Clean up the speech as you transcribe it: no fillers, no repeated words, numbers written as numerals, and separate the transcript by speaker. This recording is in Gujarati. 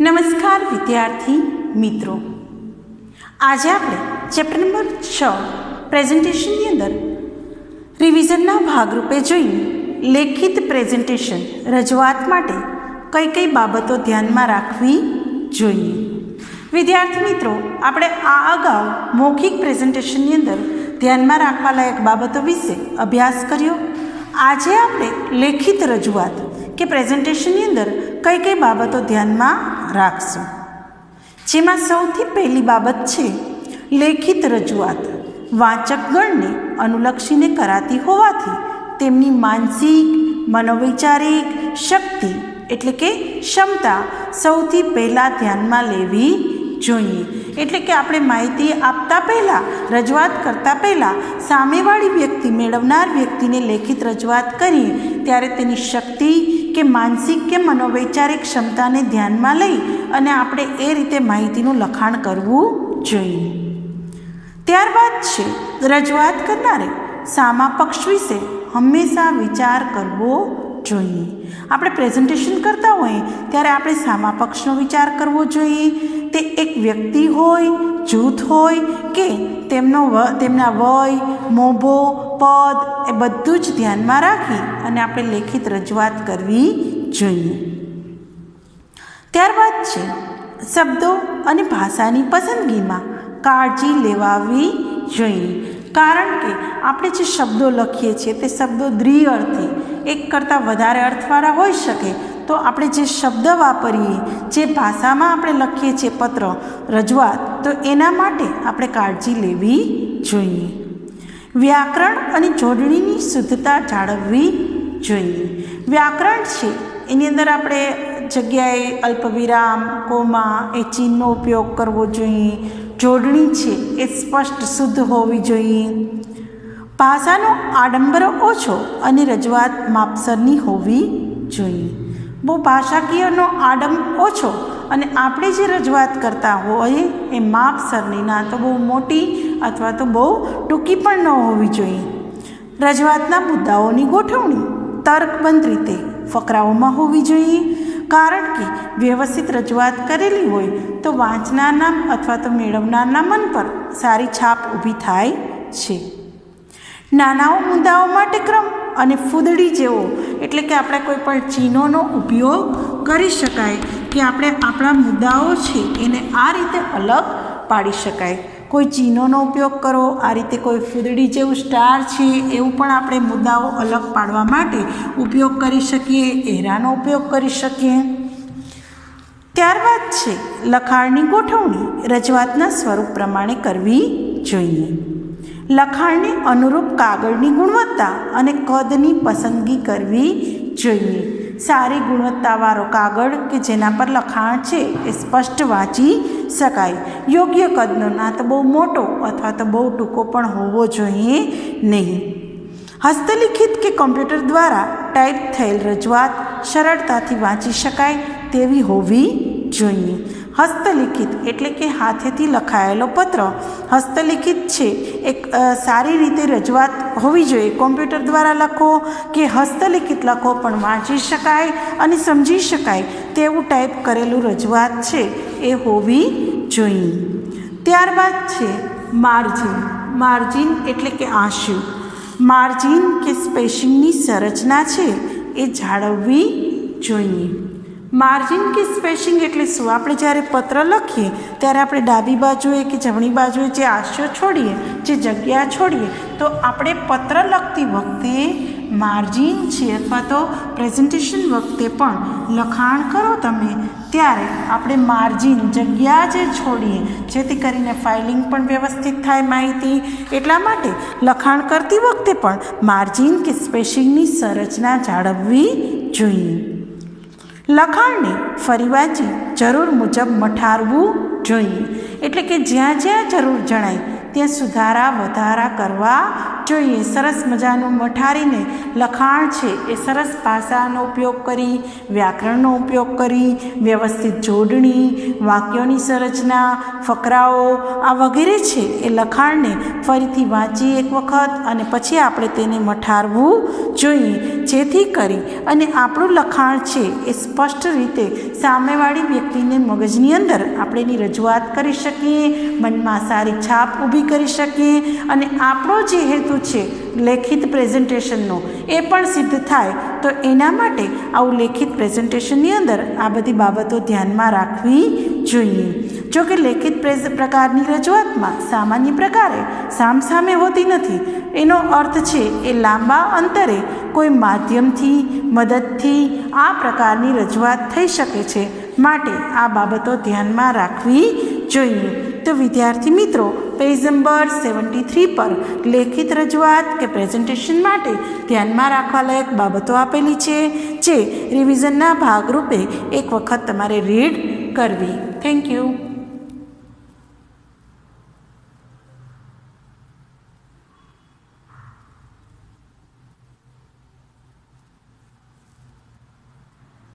Speaker 1: નમસ્કાર વિદ્યાર્થી મિત્રો, આજે આપણે ચેપ્ટર નંબર 6 પ્રેઝન્ટેશનની અંદર રિવિઝનના ભાગરૂપે જોઈએ લેખિત પ્રેઝન્ટેશન રજૂઆત માટે કઈ કઈ બાબતો ધ્યાનમાં રાખવી જોઈએ. વિદ્યાર્થી મિત્રો, આપણે આ અગાઉ મૌખિક પ્રેઝન્ટેશનની અંદર ધ્યાનમાં રાખવા લાયક બાબતો વિશે અભ્યાસ કર્યો. આજે આપણે લેખિત રજૂઆત કે પ્રેઝન્ટેશનની અંદર કઈ કઈ બાબતો ધ્યાનમાં રાખશું. જેમાં સૌથી પહેલી બાબત છે લેખિત રજૂઆત. વાચકગણને અનુલક્ષીને કરાતી હોવાથી તેમની માનસિક મનોવૈચારિક શક્તિ એટલે કે ક્ષમતા સૌથી પહેલાં ધ્યાનમાં લેવી જોઈએ. એટલે કે આપણે માહિતી આપતા પહેલાં, રજૂઆત કરતાં પહેલાં સામેવાળી વ્યક્તિ, મેળવનાર વ્યક્તિને લેખિત રજૂઆત કરીએ ત્યારે તેની શક્તિ કે માનસિક કે મનોવૈચારિક ક્ષમતાને ધ્યાનમાં લઈ અને આપણે એ રીતે માહિતીનું લખાણ કરવું જોઈએ. ત્યારબાદ છે રજૂઆત કરનારે સામા પક્ષ વિશે હંમેશા વિચાર કરવો જોઈએ. આપણે પ્રેઝન્ટેશન કરતા હોઈએ ત્યારે આપણે સામા પક્ષનો વિચાર કરવો જોઈએ. તે એક વ્યક્તિ હોય, જૂથ હોય કે તેમના વય, મોભો, પદ એ બધું જ ધ્યાનમાં રાખી અને આપણે લેખિત રજૂઆત કરવી જોઈએ. ત્યારબાદ છે શબ્દો અને ભાષાની પસંદગીમાં કાળજી લેવાવી જોઈએ. કારણ કે આપણે જે શબ્દો લખીએ છીએ તે શબ્દો દ્વિઅર્થી, એક કરતાં વધારે અર્થવાળા હોઈ શકે. તો આપણે જે શબ્દ વાપરીએ, જે ભાષામાં આપણે લખીએ છીએ પત્ર, રજૂઆત, તો એના માટે આપણે કાળજી લેવી જોઈએ. વ્યાકરણ અને જોડણીની શુદ્ધતા જાળવવી જોઈએ. વ્યાકરણ છે એની અંદર આપણે જગ્યાએ અલ્પવિરામ, કોમા એ ચિહ્નનો ઉપયોગ કરવો જોઈએ. જોડણી છે એ સ્પષ્ટ શુદ્ધ હોવી જોઈએ. ભાષાનો આડંબર ઓછો અને રજૂઆત માપસરની હોવી જોઈએ. બહુ ભાષાકીયનો આડંબ ઓછો અને આપણે જે રજૂઆત કરતા હોઈએ એ માપસરની, ના તો બહુ મોટી અથવા તો બહુ ટૂંકી પણ ન હોવી જોઈએ. રજૂઆતના મુદ્દાઓની ગોઠવણી તર્કબંધ રીતે ફકરાઓમાં હોવી જોઈએ. કારણ કે વ્યવસ્થિત રજૂઆત કરેલી હોય તો વાંચનારના અથવા તો મેળવનારના મન પર સારી છાપ ઊભી થાય છે. નાના મુદ્દાઓ માટે ક્રમ અને ફૂદડી જેવો, એટલે કે આપણે કોઈ પણ ચિહ્નોનો ઉપયોગ કરી શકાય કે આપણે આપણા મુદ્દાઓ છે એને આ રીતે અલગ પાડી શકાય. કોઈ ચિહ્નોનો ઉપયોગ કરો, આ રીતે કોઈ ફૂદડી જેવું સ્ટાર છે એવું પણ આપણે મુદ્દાઓ અલગ પાડવા માટે ઉપયોગ કરી શકીએ, એરાનો ઉપયોગ કરી શકીએ. ત્યારબાદ છે લખાણની ગોઠવણી રજૂઆતના સ્વરૂપ પ્રમાણે કરવી જોઈએ. લખાણને અનુરૂપ કાગળની ગુણવત્તા અને કદની પસંદગી કરવી જોઈએ. સારી ગુણવત્તાવાળો કાગળ કે જેના પર લખાણ છે એ સ્પષ્ટ વાંચી શકાય. યોગ્ય કદનો, ના તો બહુ મોટો અથવા તો બહુ ટૂંકો પણ હોવો જોઈએ નહીં. હસ્તલિખિત કે કમ્પ્યુટર દ્વારા ટાઈપ થયેલ રજૂઆત સરળતાથી વાંચી શકાય તેવી હોવી જોઈએ. હસ્તલિખિત એટલે કે હાથેથી લખાયેલો પત્ર હસ્તલિખિત છે એક સારી રીતે રજૂઆત હોવી જોઈએ. કોમ્પ્યુટર દ્વારા લખો કે હસ્તલિખિત લખો પણ વાંચી શકાય અને સમજી શકાય તેવું ટાઈપ કરેલું રજૂઆત છે એ હોવી જોઈએ. ત્યારબાદ છે માર્જિન. માર્જિન એટલે કે આંસુ. માર્જિન કે સ્પેસિંગની સંરચના છે એ જાળવવી જોઈએ. માર્જિન કે સ્પેસિંગ એટલે શું? આપણે જ્યારે પત્ર લખીએ ત્યારે આપણે ડાબી બાજુએ કે જમણી બાજુએ જે આંસુ છોડીએ, જે જગ્યા છોડીએ, તો આપણે પત્ર લખતી વખતે માર્જિન છે અથવા તો પ્રેઝન્ટેશન વખતે પણ લખાણ કરો તમે ત્યારે આપણે માર્જિન જગ્યા જે છોડીએ જેથી કરીને ફાઇલિંગ પણ વ્યવસ્થિત થાય માહિતી. એટલા માટે લખાણ કરતી વખતે પણ માર્જિન કે સ્પેસિંગની સંરચના જાળવવી જોઈએ. લખાણને ફરી વાંચી જરૂર મુજબ મઠારવું જોઈએ. એટલે કે જ્યાં જ્યાં જરૂર જણાય ત્યાં સુધારા વધારા કરવા જોઈએ. સરસ મજાનું મઠારીને લખાણ છે એ સરસ ભાષાનો ઉપયોગ કરી, વ્યાકરણનો ઉપયોગ કરી, વ્યવસ્થિત જોડણી, વાક્યોની સંરચના, ફકરાઓ આ વગેરે છે એ લખાણને ફરીથી વાંચી એક વખત અને પછી આપણે તેને મઠારવું જોઈએ, જેથી કરી અને આપણું લખાણ છે એ સ્પષ્ટ રીતે સામેવાળી વ્યક્તિને મગજની અંદર આપણે એની રજૂઆત કરી શકીએ, મનમાં સારી છાપ ઊભી કરી શકીએ અને આપણો જે હેતુ છે લેખિત પ્રેઝન્ટેશનનો એ પણ સિદ્ધ થાય. તો એના માટે આવું લેખિત પ્રેઝન્ટેશનની અંદર આ બધી બાબતો ધ્યાનમાં રાખવી જોઈએ. જો કે લેખિત પ્રકારની રજૂઆતમાં સામાન્ય પ્રકારે સામસામે હોતી નથી. એનો અર્થ છે એ લાંબા અંતરે કોઈ માધ્યમથી, મદદથી આ પ્રકારની રજૂઆત થઈ શકે છે. માટે આ બાબતો ધ્યાનમાં રાખવી જોઈએ. તો વિદ્યાર્થી મિત્રો, પેજ નંબર 73 પર લેખિત રજૂઆત કે પ્રેઝન્ટેશન માટે ધ્યાનમાં રાખવા લાયક બાબતો આપેલી છે, જે રિવિઝનના ભાગરૂપે એક વખત તમારે રીડ કરવી. Thank you.